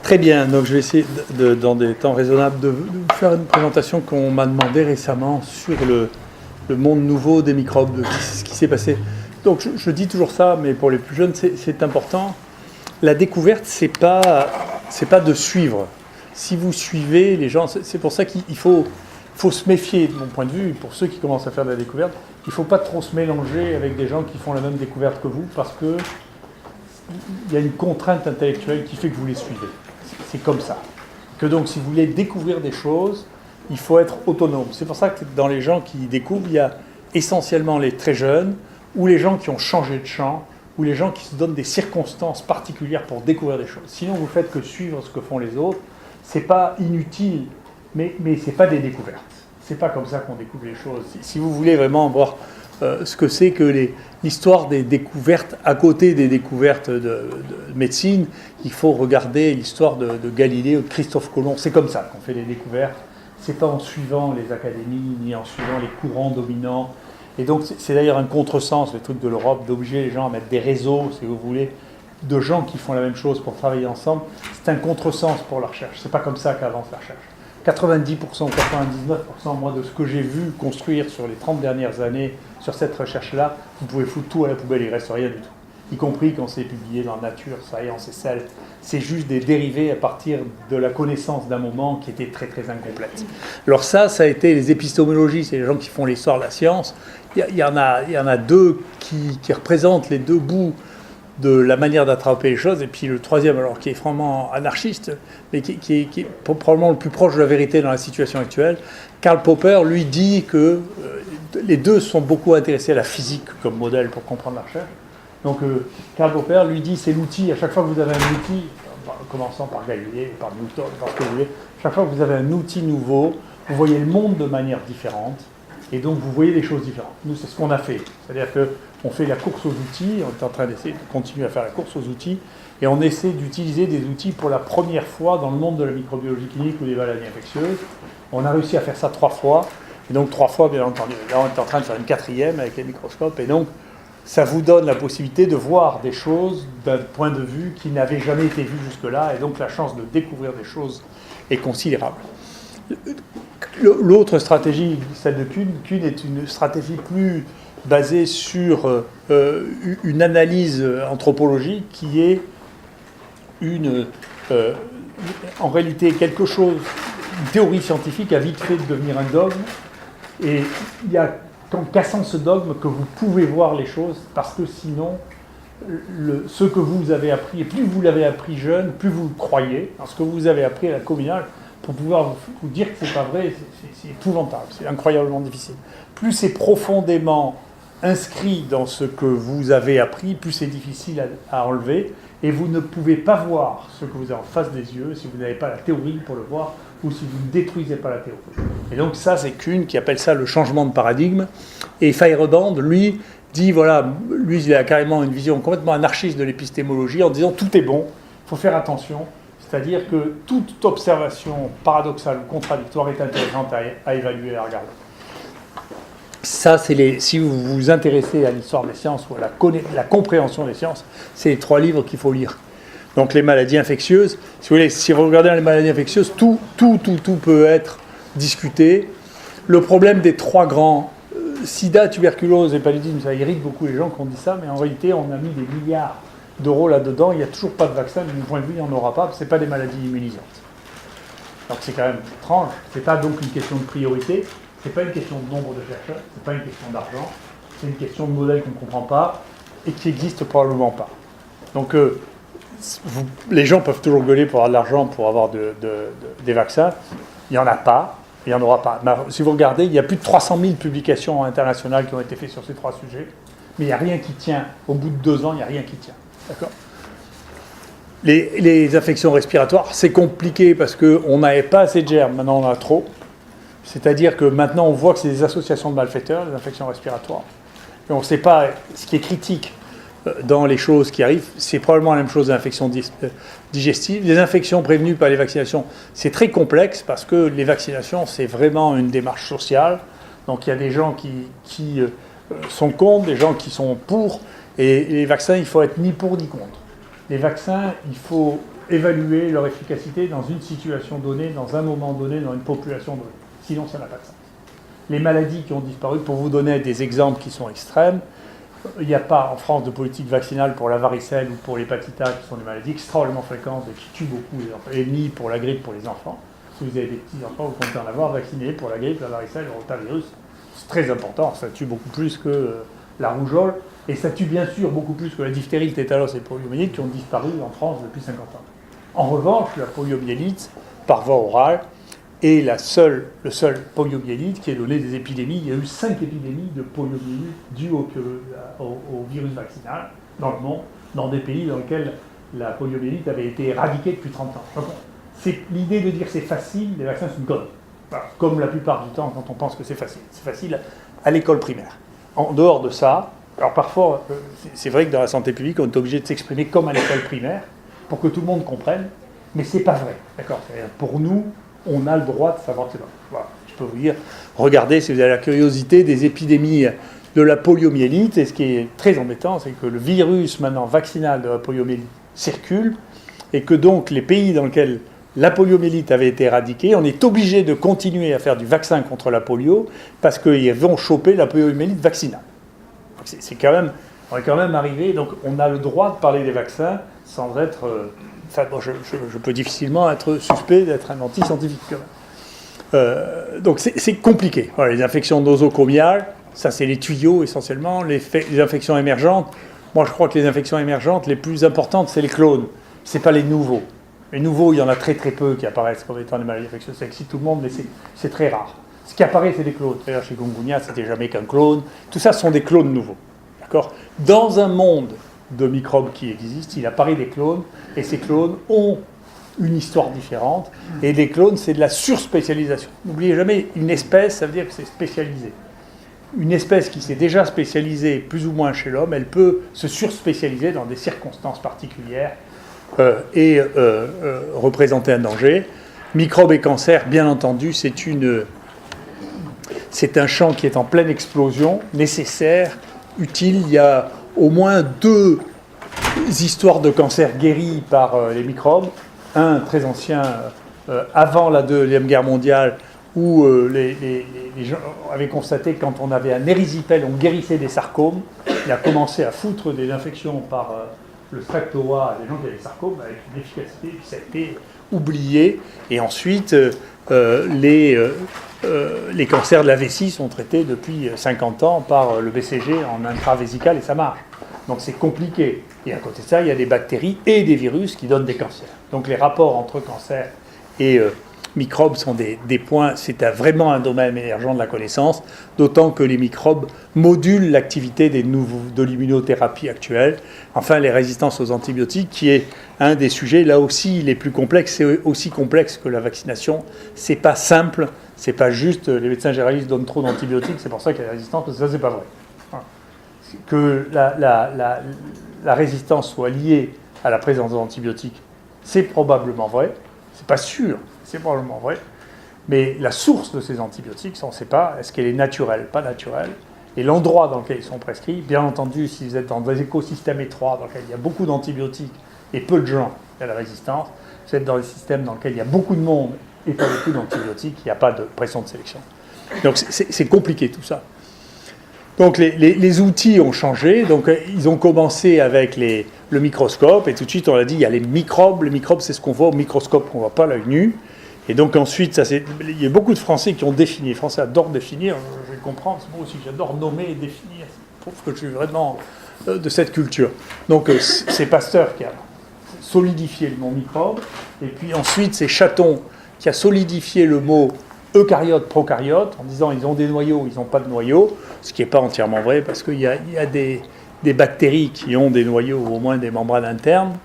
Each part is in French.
Très bien, donc je vais essayer, dans des temps raisonnables, de vous faire une présentation qu'on m'a demandé récemment sur le monde nouveau des microbes, de ce qui s'est passé. Donc je dis toujours ça, mais pour les plus jeunes, c'est important. La découverte, c'est pas de suivre. Si vous suivez les gens, c'est pour ça qu'il faut se méfier, de mon point de vue, pour ceux qui commencent à faire de la découverte, il ne faut pas trop se mélanger avec des gens qui font la même découverte que vous, parce que il y a une contrainte intellectuelle qui fait que vous les suivez. C'est comme ça. Que donc, si vous voulez découvrir des choses, il faut être autonome. C'est pour ça que dans les gens qui découvrent, il y a essentiellement les très jeunes, ou les gens qui ont changé de champ, ou les gens qui se donnent des circonstances particulières pour découvrir des choses. Sinon, vous faites que suivre ce que font les autres. C'est pas inutile, mais c'est pas des découvertes. C'est pas comme ça qu'on découvre les choses. Si vous voulez vraiment voir ce que c'est que l'histoire des découvertes, à côté des découvertes de médecine, il faut regarder l'histoire de Galilée ou de Christophe Colomb. C'est comme ça qu'on fait les découvertes. C'est pas en suivant les académies, ni en suivant les courants dominants. Et donc, c'est d'ailleurs un contresens, le truc de l'Europe, d'obliger les gens à mettre des réseaux, si vous voulez, de gens qui font la même chose pour travailler ensemble. C'est un contresens pour la recherche. C'est pas comme ça qu'avance la recherche. 90% ou 99%, moi, de ce que j'ai vu construire sur les 30 dernières années sur cette recherche-là, vous pouvez foutre tout à la poubelle, il ne reste rien du tout. Y compris quand c'est publié dans Nature, Science et Cell. C'est juste des dérivés à partir de la connaissance d'un moment qui était très très incomplète. Alors ça a été les épistémologies, c'est les gens qui font l'histoire de la science. Il y en a deux qui représentent les deux bouts de la manière d'attraper les choses, et puis le troisième, alors qui est vraiment anarchiste, mais qui est probablement le plus proche de la vérité dans la situation actuelle. Karl Popper, lui, dit que les deux sont beaucoup intéressés à la physique comme modèle pour comprendre la recherche. Donc Karl Popper, lui, dit c'est l'outil, à chaque fois que vous avez un outil, en commençant par Galilée, par Newton, par ce que vous voulez, chaque fois que vous avez un outil nouveau, vous voyez le monde de manière différente, et donc vous voyez des choses différentes. Nous, c'est ce qu'on a fait. C'est-à-dire qu'on fait la course aux outils, on est en train d'essayer de continuer à faire la course aux outils, et on essaie d'utiliser des outils pour la première fois dans le monde de la microbiologie clinique ou des maladies infectieuses. On a réussi à faire ça 3 fois, et donc 3 fois, bien entendu. Là, on est en train de faire une 4e avec les microscopes, et donc ça vous donne la possibilité de voir des choses d'un point de vue qui n'avait jamais été vu jusque-là, et donc la chance de découvrir des choses est considérable. L'autre stratégie, celle de Kuhn est une stratégie plus basée sur une analyse anthropologique qui est en réalité quelque chose, une théorie scientifique a vite fait de devenir un dogme, et il y a qu'en cassant ce dogme que vous pouvez voir les choses, parce que sinon, ce que vous avez appris, et plus vous l'avez appris jeune, plus vous le croyez, dans ce que vous avez appris à la communale, pour pouvoir vous dire que c'est pas vrai, c'est épouvantable, c'est incroyablement difficile. Plus c'est profondément inscrit dans ce que vous avez appris, plus c'est difficile à enlever, et vous ne pouvez pas voir ce que vous avez en face des yeux si vous n'avez pas la théorie pour le voir, ou si vous ne détruisez pas la théorie. Et donc ça, c'est Kuhn qui appelle ça le changement de paradigme, et Feyerabend, lui, dit, voilà, lui, il a carrément une vision complètement anarchiste de l'épistémologie, en disant tout est bon, il faut faire attention, c'est-à-dire que toute observation paradoxale ou contradictoire est intéressante à évaluer et à regarder. Ça, si vous vous intéressez à l'histoire des sciences ou à la compréhension des sciences, c'est les 3 livres qu'il faut lire. Donc les maladies infectieuses, si vous regardez les maladies infectieuses, tout peut être discuté. Le problème des 3 grands, sida, tuberculose et paludisme, ça irrite beaucoup les gens qui ont dit ça, mais en réalité, on a mis des milliards d'euros là-dedans, il n'y a toujours pas de vaccin, de mon point de vue, il n'y en aura pas, ce n'est pas des maladies immunisantes. Donc c'est quand même étrange, ce n'est pas donc une question de priorité, ce n'est pas une question de nombre de chercheurs, ce n'est pas une question d'argent, c'est une question de modèle qu'on ne comprend pas et qui n'existe probablement pas. Donc les gens peuvent toujours gueuler pour avoir de l'argent, pour avoir des vaccins, il n'y en a pas, il n'y en aura pas. Si vous regardez, il y a plus de 300 000 publications internationales qui ont été faites sur ces 3 sujets, mais il n'y a rien qui tient. Au bout de 2 ans, il n'y a rien qui tient. D'accord ? Les infections respiratoires, c'est compliqué parce qu'on n'avait pas assez de germes, maintenant on en a trop. C'est-à-dire que maintenant on voit que c'est des associations de malfaiteurs, les infections respiratoires. Et on ne sait pas ce qui est critique dans les choses qui arrivent. C'est probablement la même chose des infections digestives. Les infections prévenues par les vaccinations, c'est très complexe parce que les vaccinations, c'est vraiment une démarche sociale. Donc il y a des gens qui sont contre, des gens qui sont pour. Et les vaccins, il faut être ni pour ni contre. Les vaccins, il faut évaluer leur efficacité dans une situation donnée, dans un moment donné, dans une population donnée. Sinon, ça n'a pas de sens. Les maladies qui ont disparu, pour vous donner des exemples qui sont extrêmes, il n'y a pas en France de politique vaccinale pour la varicelle ou pour l'hépatite A, qui sont des maladies extrêmement fréquentes et qui tuent beaucoup les enfants, et ni pour la grippe pour les enfants. Si vous avez des petits-enfants, vous comptez en avoir vaccinés pour la grippe, la varicelle, le rotavirus. C'est très important, ça tue beaucoup plus que la rougeole, et ça tue bien sûr beaucoup plus que la diphtérie, le tétanos et le poliomyélite qui ont disparu en France depuis 50 ans. En revanche, la poliomyélite, par voie orale, est le seul poliomyélite qui a donné des épidémies. Il y a eu 5 épidémies de poliomyélite dues au virus vaccinal dans le monde, dans des pays dans lesquels la poliomyélite avait été éradiquée depuis 30 ans. Donc, c'est l'idée de dire c'est facile, les vaccins c'est une conne. Voilà. Comme la plupart du temps quand on pense que c'est facile. C'est facile à l'école primaire. En dehors de ça, alors parfois, c'est vrai que dans la santé publique, on est obligé de s'exprimer comme à l'école primaire pour que tout le monde comprenne, mais c'est pas vrai. D'accord ? Pour nous, on a le droit de savoir que c'est vrai. Voilà. Je peux vous dire, regardez si vous avez la curiosité des épidémies de la poliomyélite, et ce qui est très embêtant, c'est que le virus maintenant vaccinal de la poliomyélite circule, et que donc les pays dans lesquels la poliomyélite avait été éradiquée, on est obligé de continuer à faire du vaccin contre la polio parce qu'ils vont choper la poliomyélite vaccinale. C'est quand même, on est quand même arrivé, donc on a le droit de parler des vaccins sans être... je peux difficilement être suspect d'être un anti-scientifique quand même. Donc c'est compliqué. Voilà, les infections nosocomiales, ça c'est les tuyaux essentiellement, les infections émergentes. Moi je crois que les infections émergentes les plus importantes c'est les clones, c'est pas les nouveaux. Les nouveaux, il y en a très très peu qui apparaissent comme étant des maladies infectieuses. Ça excite tout le monde, mais c'est très rare. Ce qui apparaît, c'est des clones. C'est-à-dire chez Chikungunya, c'était jamais qu'un clone. Tout ça, ce sont des clones nouveaux. D'accord ? Dans un monde de microbes qui existent, il apparaît des clones, et ces clones ont une histoire différente. Et les clones, c'est de la surspécialisation. N'oubliez jamais, une espèce, ça veut dire que c'est spécialisé. Une espèce qui s'est déjà spécialisée plus ou moins chez l'homme, elle peut se surspécialiser dans des circonstances particulières et représenter un danger. Microbes et cancer, bien entendu, c'est un champ qui est en pleine explosion, nécessaire, utile. Il y a au moins 2 histoires de cancer guéries par les microbes. Un très ancien, avant la Deuxième Guerre mondiale, où les gens avaient constaté que quand on avait un érysipèle, on guérissait des sarcomes. Il a commencé à foutre des infections par le streptoa à des gens qui avaient des sarcomes avec une efficacité, puis ça a été oublié. Et ensuite, les cancers de la vessie sont traités depuis 50 ans par le BCG en intravésical et ça marche. Donc c'est compliqué. Et à côté de ça, il y a des bactéries et des virus qui donnent des cancers. Donc les rapports entre cancer et microbes sont des points, c'est vraiment un domaine émergent de la connaissance, d'autant que les microbes modulent l'activité de l'immunothérapie actuelle. Enfin, les résistances aux antibiotiques, qui est un des sujets, là aussi, les plus complexes, c'est aussi complexe que la vaccination. C'est pas simple, c'est pas juste, les médecins généralistes donnent trop d'antibiotiques, c'est pour ça qu'il y a des résistances, parce que ça, c'est pas vrai. Que la résistance soit liée à la présence d'antibiotiques, c'est probablement vrai, c'est pas sûr, c'est probablement vrai, mais la source de ces antibiotiques, ça on ne sait pas, est-ce qu'elle est naturelle, pas naturelle, et l'endroit dans lequel ils sont prescrits, bien entendu, si vous êtes dans des écosystèmes étroits, dans lesquels il y a beaucoup d'antibiotiques et peu de gens à la résistance, vous êtes dans des systèmes dans lesquels il y a beaucoup de monde et pas beaucoup d'antibiotiques, il n'y a pas de pression de sélection. Donc c'est compliqué tout ça. Donc les outils ont changé, donc ils ont commencé avec le microscope, et tout de suite on a dit il y a les microbes c'est ce qu'on voit au microscope, qu'on ne voit pas à l'œil nu, et donc ensuite, il y a beaucoup de Français qui ont défini, les Français adorent définir, je vais comprendre, c'est moi aussi j'adore nommer et définir, je trouve que je suis vraiment de cette culture. Donc c'est Pasteur qui a solidifié le mot microbe, et puis ensuite c'est Chaton qui a solidifié le mot eucaryotes, procaryotes, en disant ils ont des noyaux, ils n'ont pas de noyaux, ce qui n'est pas entièrement vrai, parce qu'il y a des bactéries qui ont des noyaux ou au moins des membranes internes.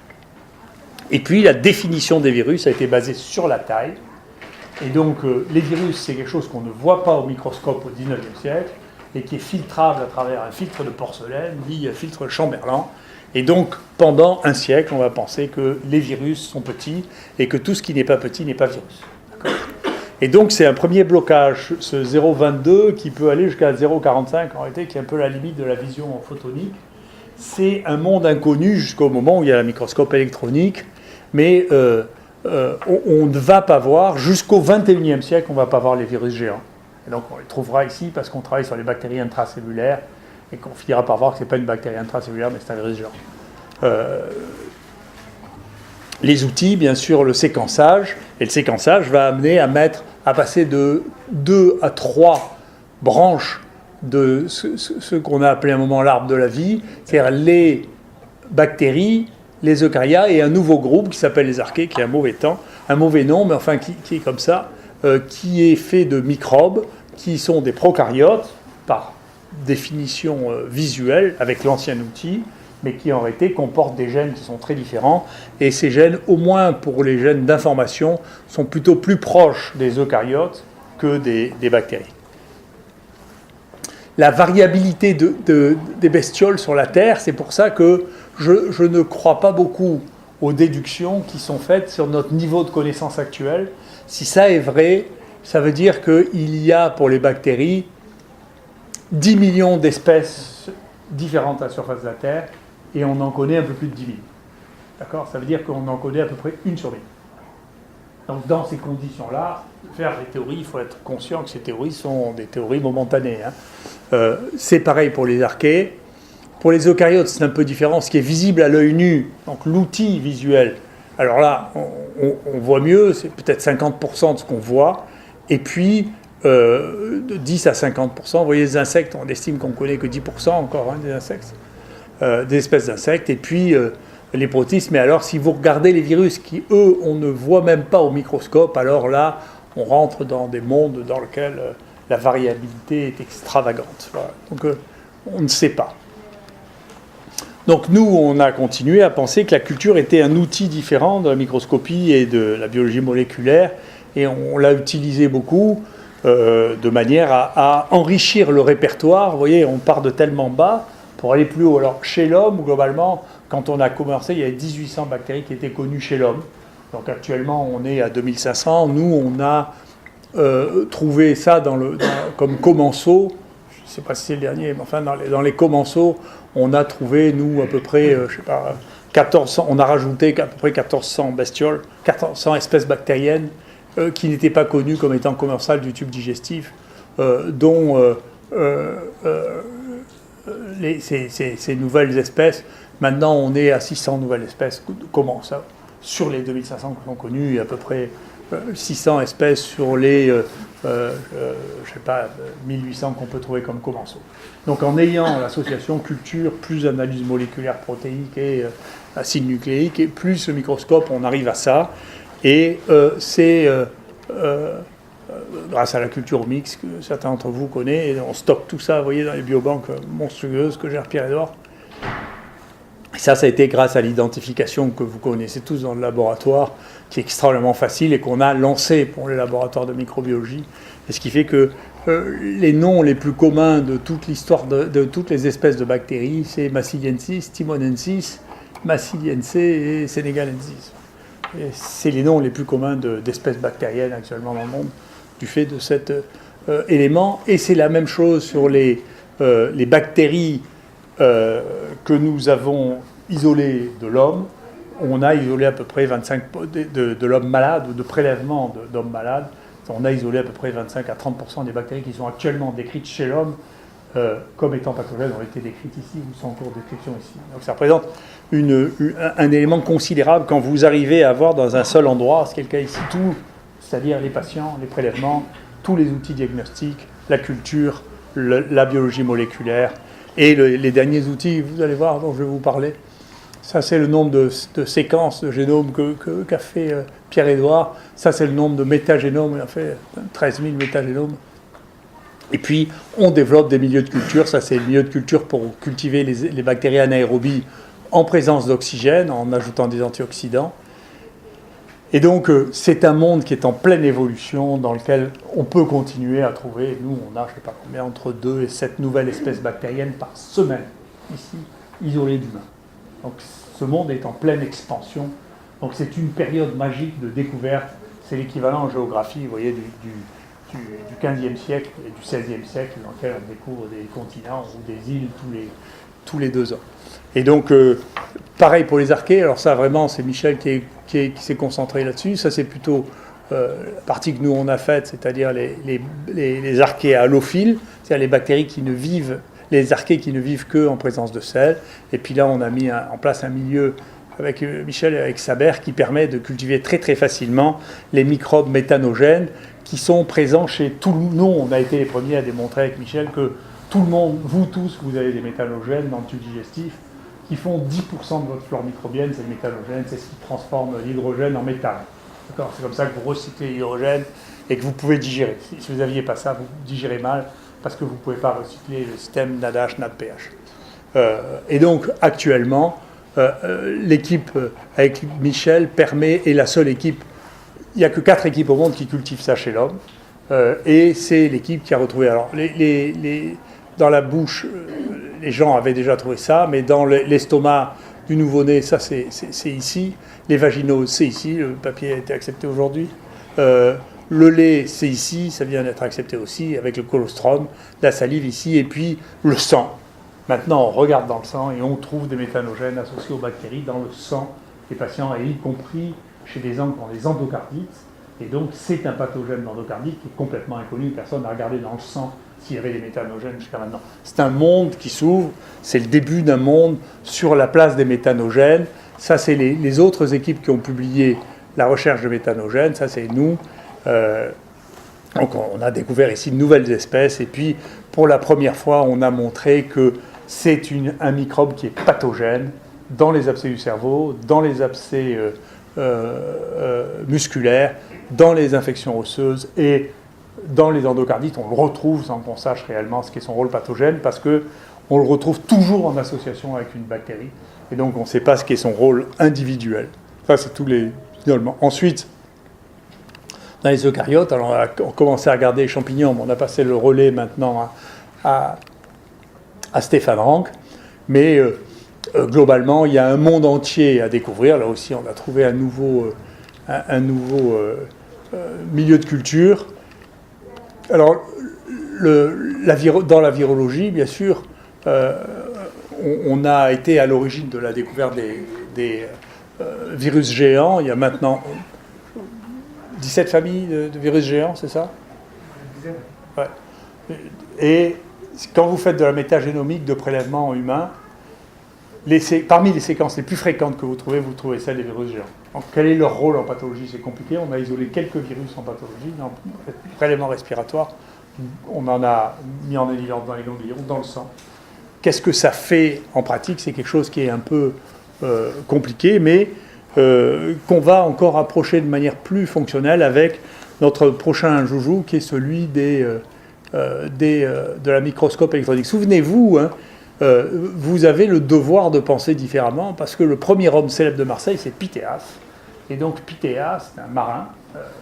Et puis la définition des virus a été basée sur la taille. Et donc les virus, c'est quelque chose qu'on ne voit pas au microscope au XIXe siècle, et qui est filtrable à travers un filtre de porcelaine, dit filtre Chamberlain. Et donc, pendant un siècle, on va penser que les virus sont petits, et que tout ce qui n'est pas petit n'est pas virus. D'accord ? Et donc, c'est un premier blocage, ce 0,22, qui peut aller jusqu'à 0,45, en réalité, qui est un peu la limite de la vision photonique. C'est un monde inconnu jusqu'au moment où il y a le microscope électronique, Mais on ne va pas voir, jusqu'au XXIe siècle, on ne va pas voir les virus géants. Et donc on les trouvera ici parce qu'on travaille sur les bactéries intracellulaires et qu'on finira par voir que ce n'est pas une bactérie intracellulaire, mais c'est un virus géant. Les outils, bien sûr, le séquençage, et le séquençage va amener à passer de 2 à 3 branches de ce qu'on a appelé à un moment l'arbre de la vie, c'est-à-dire les bactéries, les eucaryotes et un nouveau groupe qui s'appelle les archées, qui est un mauvais nom, mais enfin qui est comme ça, qui est fait de microbes, qui sont des prokaryotes, par définition visuelle, avec l'ancien outil, mais qui en réalité comportent des gènes qui sont très différents. Et ces gènes, au moins pour les gènes d'information, sont plutôt plus proches des eucaryotes que des bactéries. La variabilité des bestioles sur la Terre, c'est pour ça que je ne crois pas beaucoup aux déductions qui sont faites sur notre niveau de connaissance actuel. Si ça est vrai, ça veut dire qu'il y a pour les bactéries 10 millions d'espèces différentes à la surface de la Terre, et on en connaît un peu plus de 10 000. D'accord ? Ça veut dire qu'on en connaît à peu près 1 sur 1000. Donc dans ces conditions-là, faire des théories, il faut être conscient que ces théories sont des théories momentanées. C'est pareil pour les archées. Pour les eucaryotes, c'est un peu différent. Ce qui est visible à l'œil nu, donc l'outil visuel, alors là, on voit mieux, c'est peut-être 50% de ce qu'on voit. Et puis, de 10 à 50%, vous voyez les insectes, on estime qu'on ne connaît que 10% encore des insectes. Des espèces d'insectes, et puis les protistes. Mais alors, si vous regardez les virus qui, eux, on ne voit même pas au microscope, alors là, on rentre dans des mondes dans lesquels la variabilité est extravagante. Voilà. Donc, on ne sait pas. Donc, nous, on a continué à penser que la culture était un outil différent de la microscopie et de la biologie moléculaire, et on l'a utilisé beaucoup de manière à enrichir le répertoire. Vous voyez, on part de tellement bas pour aller plus haut. Alors, chez l'homme, globalement, quand on a commencé, il y avait 1800 bactéries qui étaient connues chez l'homme. Donc, actuellement, on est à 2500. Nous, on a trouvé ça comme commensaux. Je ne sais pas si c'est le dernier, mais enfin, dans les commensaux, on a trouvé, nous, à peu près, je sais pas, 1400, on a rajouté à peu près 1400 bestioles, 1400 espèces bactériennes qui n'étaient pas connues comme étant commensales du tube digestif, dont ces nouvelles espèces, maintenant on est à 600 nouvelles espèces, comment ça, sur les 2500 qui sont connues, et à peu près 600 espèces sur les, je sais pas, 1800 qu'on peut trouver comme commensaux. Donc en ayant l'association culture plus analyse moléculaire protéique et acide nucléique, et plus le microscope, on arrive à ça, et c'est grâce à la culture mix que certains d'entre vous connaissent, et on stocke tout ça, vous voyez, dans les biobanques monstrueuses que gère Pierre-Édouard. Et ça a été grâce à l'identification que vous connaissez tous dans le laboratoire, qui est extrêmement facile et qu'on a lancé pour les laboratoires de microbiologie. Et ce qui fait que les noms les plus communs de toute l'histoire de toutes les espèces de bactéries, c'est Massiliensis, Timonensis, Massiliense et Senegalensis. Et c'est les noms les plus communs d'espèces bactériennes actuellement dans le monde, du fait de cet élément. Et c'est la même chose sur les bactéries que nous avons isolées de l'homme. On a isolé à peu près 25 de l'homme malade, ou de prélèvements d'hommes malades. On a isolé à peu près 25 à 30% des bactéries qui sont actuellement décrites chez l'homme comme étant pathogènes, ont été décrites ici ou sont en cours de description ici. Donc ça représente un élément considérable quand vous arrivez à avoir dans un seul endroit, ce qui est le cas ici, tout, c'est-à-dire les patients, les prélèvements, tous les outils diagnostiques, la culture, la biologie moléculaire et les derniers outils, vous allez voir, dont je vais vous parler. Ça, c'est le nombre de séquences de génome qu'a fait Pierre-Édouard. Ça, c'est le nombre de métagénomes. Il a fait 13 000 métagénomes. Et puis, on développe des milieux de culture. Ça, c'est le milieu de culture pour cultiver les bactéries anaérobies en présence d'oxygène, en ajoutant des antioxydants. Et donc, c'est un monde qui est en pleine évolution, dans lequel on peut continuer à trouver. Nous, on a, je ne sais pas combien, entre 2 et 7 nouvelles espèces bactériennes par semaine, ici, isolées d'humains. Donc, ce monde est en pleine expansion. Donc, c'est une période magique de découverte. C'est l'équivalent en géographie, vous voyez, du XVe siècle et du XVIe siècle, dans lequel on découvre des continents ou des îles tous les 2 ans. Et donc, pareil pour les archées. Alors ça, vraiment, c'est Michel qui qui s'est concentrée là-dessus. Ça, c'est plutôt la partie que nous, on a faite, c'est-à-dire les archées halophiles, c'est-à-dire les bactéries qui ne vivent, les archées qui ne vivent qu'en présence de sel. Et puis là, on a mis en place un milieu avec Michel et avec Saber qui permet de cultiver très très facilement les microbes méthanogènes qui sont présents chez tout le monde. Nous, on a été les premiers à démontrer avec Michel que tout le monde, vous tous, vous avez des méthanogènes dans le tube digestif qui font 10% de votre flore microbienne, c'est le méthanogène, c'est ce qui transforme l'hydrogène en méthane. D'accord ? C'est comme ça que vous recyclez l'hydrogène et que vous pouvez digérer. Si vous n'aviez pas ça, vous digérez mal parce que vous ne pouvez pas recycler le système NADH, NADPH. Et donc, actuellement, l'équipe avec Michel est la seule équipe. Il n'y a que 4 équipes au monde qui cultivent ça chez l'homme. Et c'est l'équipe qui a retrouvé. Alors, dans la bouche, les gens avaient déjà trouvé ça, mais dans l'estomac du nouveau-né, ça c'est ici. Les vaginaux, c'est ici. Le papier a été accepté aujourd'hui. Le lait, c'est ici. Ça vient d'être accepté aussi avec le colostrum. La salive ici. Et puis le sang. Maintenant, on regarde dans le sang et on trouve des méthanogènes associés aux bactéries dans le sang des patients, et y compris chez des gens qui ont des endocardites. Et donc, c'est un pathogène d'endocardite qui est complètement inconnu. Personne n'a regardé dans le sang s'il y avait des méthanogènes jusqu'à maintenant. C'est un monde qui s'ouvre. C'est le début d'un monde sur la place des méthanogènes. Ça, c'est les autres équipes qui ont publié la recherche de méthanogènes. Ça, c'est nous. Donc, on a découvert ici de nouvelles espèces. Et puis, pour la première fois, on a montré que c'est un microbe qui est pathogène dans les abcès du cerveau, dans les abcès musculaires, dans les infections osseuses et dans les endocardites. On le retrouve sans qu'on sache réellement ce qu'est son rôle pathogène parce qu'on le retrouve toujours en association avec une bactérie. Et donc, on ne sait pas ce qu'est son rôle individuel. Ça, c'est tous les... Ensuite, dans les eucaryotes, alors on a commencé à regarder les champignons, mais on a passé le relais maintenant à Stéphane Rank. Mais globalement, il y a un monde entier à découvrir. Là aussi, on a trouvé un nouveau milieu de culture. Alors, dans la virologie, bien sûr, on a été à l'origine de la découverte des virus géants. Il y a maintenant 17 familles de virus géants, c'est ça ? Ouais. Et quand vous faites de la métagénomique de prélèvement humain, parmi les séquences les plus fréquentes que vous trouvez celles des virus géants. Donc, quel est leur rôle en pathologie ? C'est compliqué. On a isolé quelques virus en pathologie. Dans le prélèvement respiratoire, on en a mis en évidence dans les ganglions, dans le sang. Qu'est-ce que ça fait en pratique ? C'est quelque chose qui est un peu compliqué, mais qu'on va encore approcher de manière plus fonctionnelle avec notre prochain joujou, qui est celui de la microscope électronique. Souvenez-vous, vous avez le devoir de penser différemment, parce que le premier homme célèbre de Marseille, c'est Pythéas. Et donc Pythéas, c'est un marin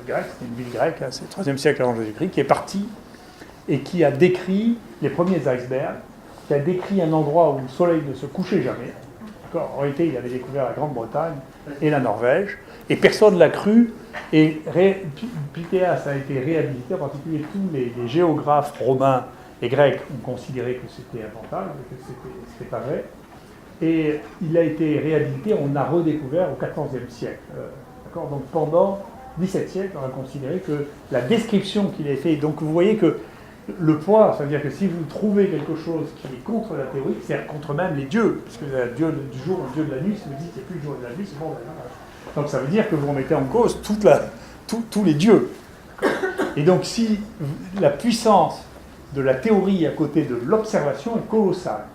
grec, c'est une ville grecque, c'est le IIIe siècle avant Jésus-Christ, qui est parti et qui a décrit les premiers icebergs, qui a décrit un endroit où le soleil ne se couchait jamais. En réalité, il avait découvert la Grande-Bretagne et la Norvège, et personne ne l'a cru. Et Pythéas a été réhabilité, en particulier tous les géographes romains et grecs ont considéré que c'était inventable, que c'était pas vrai. Et il a été réhabilité, on l'a redécouvert au XIVe siècle. Donc pendant 17 siècles, on a considéré que la description qu'il a faite, donc vous voyez que le poids, ça veut dire que si vous trouvez quelque chose qui est contre la théorie, c'est contre même les dieux, parce que le dieu du jour, le dieu de la nuit, si vous dites qu'il n'y a plus le jour de la nuit, c'est bon. Donc ça veut dire que vous remettez en cause tous les dieux. Et donc si la puissance de la théorie à côté de l'observation est colossale,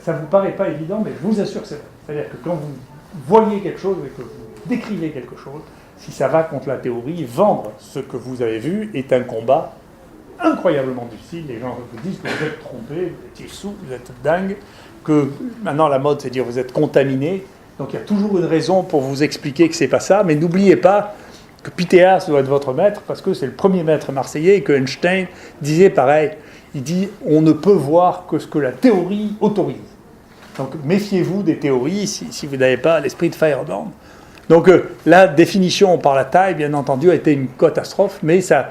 ça ne vous paraît pas évident, mais je vous assure que c'est vrai. C'est-à-dire que quand vous voyez quelque chose et que vous décrivez quelque chose, si ça va contre la théorie, vendre ce que vous avez vu est un combat incroyablement difficile. Les gens vous disent que vous êtes trompés, vous étiez sous, vous êtes dingue, que maintenant la mode c'est de dire vous êtes contaminé. Donc il y a toujours une raison pour vous expliquer que c'est pas ça, mais n'oubliez pas que Pythéas doit être votre maître, parce que c'est le premier maître marseillais, et que Einstein disait pareil. Il dit on ne peut voir que ce que la théorie autorise. Donc méfiez-vous des théories si vous n'avez pas l'esprit de Feyerabend. Donc la définition par la taille, bien entendu, a été une catastrophe, mais ça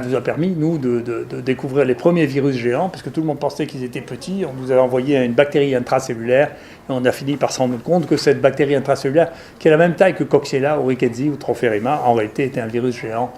nous a permis, nous, de découvrir les premiers virus géants, parce que tout le monde pensait qu'ils étaient petits. On nous avait envoyé une bactérie intracellulaire, et on a fini par se rendre compte que cette bactérie intracellulaire, qui est la même taille que Coxiella, ou Rickettsia ou Trophérima, en réalité était un virus géant.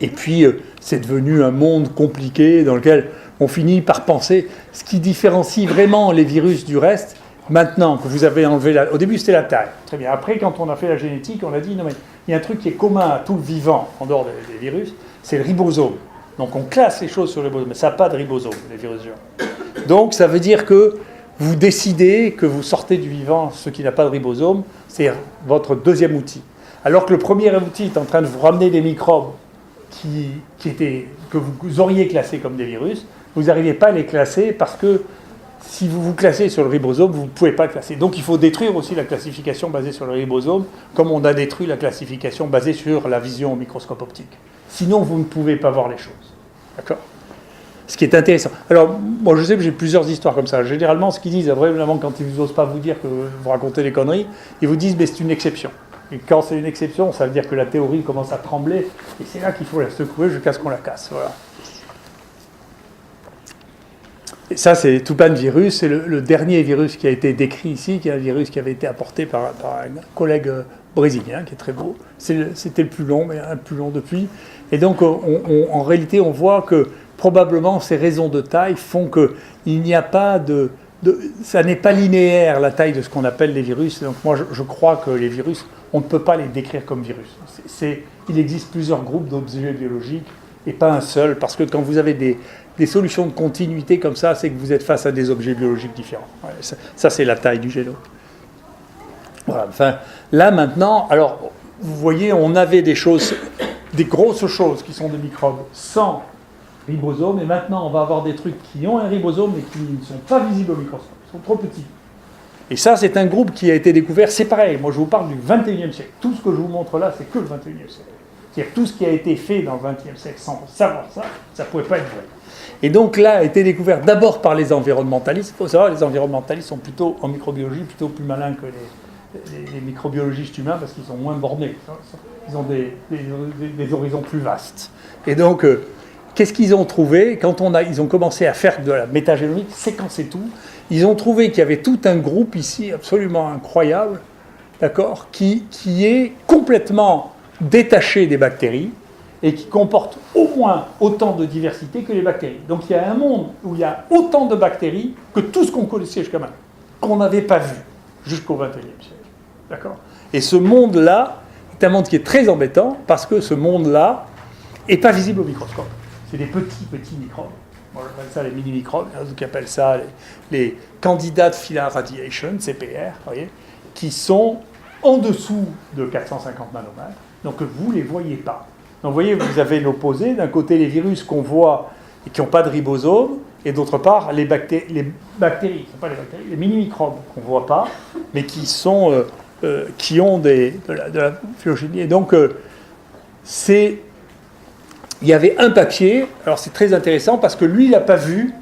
Et puis, c'est devenu un monde compliqué dans lequel on finit par penser ce qui différencie vraiment les virus du reste. Maintenant que vous avez enlevé au début, c'était la taille. Très bien. Après, quand on a fait la génétique, on a dit non, mais il y a un truc qui est commun à tout le vivant, en dehors des virus, c'est le ribosome. Donc, on classe les choses sur le ribosome, mais ça n'a pas de ribosome, les virus géants. Donc, ça veut dire que vous décidez que vous sortez du vivant ce qui n'a pas de ribosome, c'est votre deuxième outil. Alors que le premier outil est en train de vous ramener des microbes que vous auriez classés comme des virus, vous n'arrivez pas à les classer parce que si vous vous classez sur le ribosome, vous ne pouvez pas le classer. Donc il faut détruire aussi la classification basée sur le ribosome, comme on a détruit la classification basée sur la vision au microscope optique. Sinon, vous ne pouvez pas voir les choses. D'accord ? Ce qui est intéressant. Alors, moi, je sais que j'ai plusieurs histoires comme ça. Généralement, ce qu'ils disent, vraiment, quand ils n'osent pas vous dire que vous racontez des conneries, ils vous disent, mais c'est une exception. Et quand c'est une exception, ça veut dire que la théorie commence à trembler, et c'est là qu'il faut la secouer jusqu'à ce qu'on la casse. Voilà. Et ça, c'est tout plein de virus. C'est le dernier virus qui a été décrit ici, qui est un virus qui avait été apporté par un collègue brésilien, qui est très beau. C'était le plus long, mais un plus long depuis. Et donc, en réalité, on voit que probablement ces raisons de taille font qu'il n'y a pas ça n'est pas linéaire, la taille de ce qu'on appelle les virus. Donc moi, je crois que les virus, on ne peut pas les décrire comme virus. Il existe plusieurs groupes d'objets biologiques, et pas un seul, parce que quand vous avez des solutions de continuité comme ça, c'est que vous êtes face à des objets biologiques différents. Ouais, ça, c'est la taille du génome. Voilà. Enfin, là, maintenant, alors, vous voyez, on avait des grosses choses qui sont des microbes sans ribosome, et maintenant, on va avoir des trucs qui ont un ribosome, mais qui ne sont pas visibles au microscope. Ils sont trop petits. Et ça, c'est un groupe qui a été découvert. C'est pareil, moi, je vous parle du XXIe siècle. Tout ce que je vous montre là, c'est que le XXIe siècle. C'est-à-dire tout ce qui a été fait dans le XXe siècle sans savoir ça, ça ne pouvait pas être vrai. Et donc là, a été découvert d'abord par les environnementalistes. Il faut savoir, les environnementalistes sont plutôt, en microbiologie, plutôt plus malins que les microbiologistes humains parce qu'ils sont moins bornés. Ils ont des horizons plus vastes. Et donc, qu'est-ce qu'ils ont trouvé ? Quand ils ont commencé à faire de la métagénomique, séquencer tout, ils ont trouvé qu'il y avait tout un groupe ici absolument incroyable, d'accord, qui est complètement détaché des bactéries et qui comporte au moins autant de diversité que les bactéries. Donc il y a un monde où il y a autant de bactéries que tout ce qu'on connaissait jusqu'à maintenant, qu'on n'avait pas vu jusqu'au XXIe siècle. D'accord ? Et ce monde-là est un monde qui est très embêtant parce que ce monde-là n'est pas visible au microscope. C'est des petits microbes. Moi, j'appelle ça les mini-microbes. Il y en a d'autres qui appellent ça les candidate phyla radiation, CPR, voyez, qui sont en dessous de 450 nanomètres. Donc vous ne les voyez pas. Donc vous voyez, vous avez l'opposé, d'un côté les virus qu'on voit et qui n'ont pas de ribosome, et d'autre part les bactéries, ce sont pas les bactéries, les mini-microbes qu'on ne voit pas, mais qui ont de la phylogénie. Et donc il y avait un papier, alors c'est très intéressant parce que lui il n'a pas vu,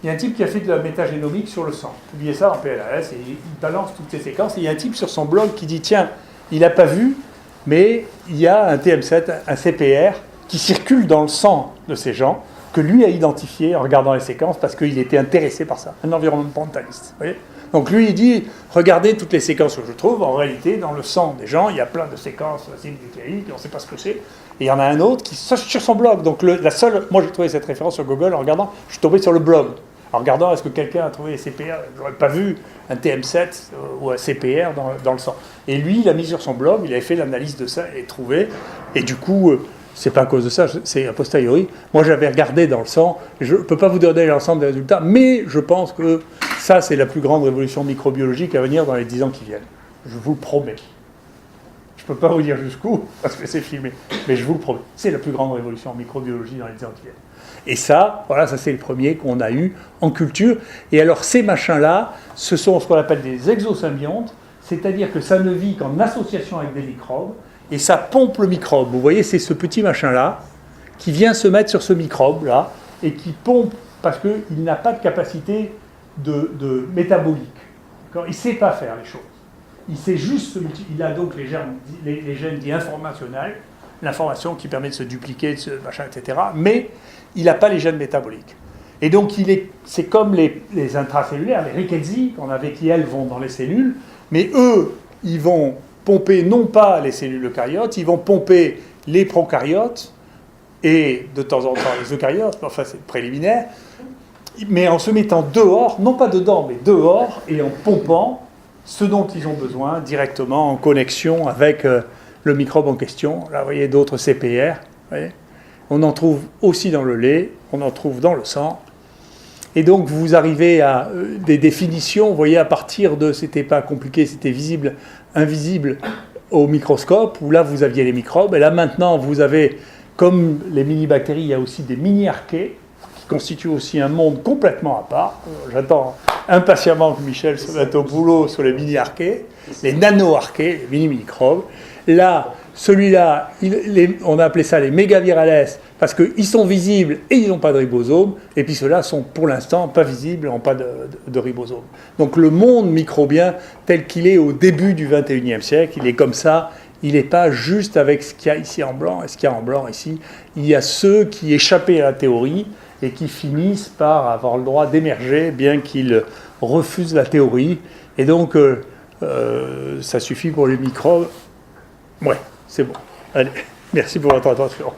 il y a un type qui a fait de la métagénomique sur le sang, il publiait ça en PLAS et il balance toutes ces séquences, et il y a un type sur son blog qui dit tiens, il n'a pas vu, mais il y a un TM7, un CPR, qui circule dans le sang de ces gens, que lui a identifié en regardant les séquences, parce qu'il était intéressé par ça, un environnementaliste. Vous voyez ? Donc lui, il dit, regardez toutes les séquences que je trouve, en réalité, dans le sang des gens, il y a plein de séquences d'acide nucléique, on ne sait pas ce que c'est, et il y en a un autre qui sur son blog. Donc moi j'ai trouvé cette référence sur Google en regardant, je suis tombé sur le blog. En regardant, est-ce que quelqu'un a trouvé les CPR ? Je n'aurais pas vu un TM7 ou un CPR dans le sang. Et lui, il a mis sur son blog, il avait fait l'analyse de ça et trouvé. Et du coup, c'est pas à cause de ça, c'est a posteriori. Moi, j'avais regardé dans le sang. Je ne peux pas vous donner l'ensemble des résultats, mais je pense que ça, c'est la plus grande révolution microbiologique à venir dans les 10 ans qui viennent. Je vous le promets. Je ne peux pas vous dire jusqu'où, parce que c'est filmé, mais je vous le promets. C'est la plus grande révolution en microbiologie dans les 10 ans qui viennent. Et ça, voilà, ça c'est le premier qu'on a eu en culture. Et alors ces machins-là, ce sont ce qu'on appelle des exosymbiontes, c'est-à-dire que ça ne vit qu'en association avec des microbes, et ça pompe le microbe. Vous voyez, c'est ce petit machin-là qui vient se mettre sur ce microbe-là, et qui pompe, parce qu'il n'a pas de capacité de métabolique. D'accord ? Il ne sait pas faire les choses. Il sait juste il a donc les gènes dits informationnels, l'information qui permet de se dupliquer, de se machin, etc. Mais il n'a pas les gènes métaboliques. Et donc c'est comme les intracellulaires, les Rickettsies qu'on avait qui elles vont dans les cellules, mais eux, ils vont pomper non pas les cellules eucaryotes, ils vont pomper les prokaryotes et de temps en temps les eucaryotes, enfin c'est préliminaire, mais en se mettant dehors, non pas dedans, mais dehors, et en pompant ce dont ils ont besoin directement en connexion avec le microbe en question. Là, vous voyez d'autres CPR. Voyez, on en trouve aussi dans le lait, on en trouve dans le sang. Et donc, vous arrivez à des définitions, vous voyez, à partir de, c'était pas compliqué, c'était visible, invisible au microscope, où là, vous aviez les microbes. Et là, maintenant, vous avez, comme les mini-bactéries, il y a aussi des mini-archées, qui constituent aussi un monde complètement à part. J'attends impatiemment que Michel se mette au boulot sur les mini-archées, les nano-archées, les mini-microbes. Là, celui-là, on a appelé ça les mégavirales, parce qu'ils sont visibles et ils n'ont pas de ribosome, et puis ceux-là sont pour l'instant pas visibles, n'ont pas de ribosome. Donc le monde microbien tel qu'il est au début du XXIe siècle, il est comme ça, il n'est pas juste avec ce qu'il y a ici en blanc et ce qu'il y a en blanc ici. Il y a ceux qui échappaient à la théorie et qui finissent par avoir le droit d'émerger, bien qu'ils refusent la théorie. Et donc, ça suffit pour les microbes. Ouais, c'est bon. Allez, merci pour votre attention.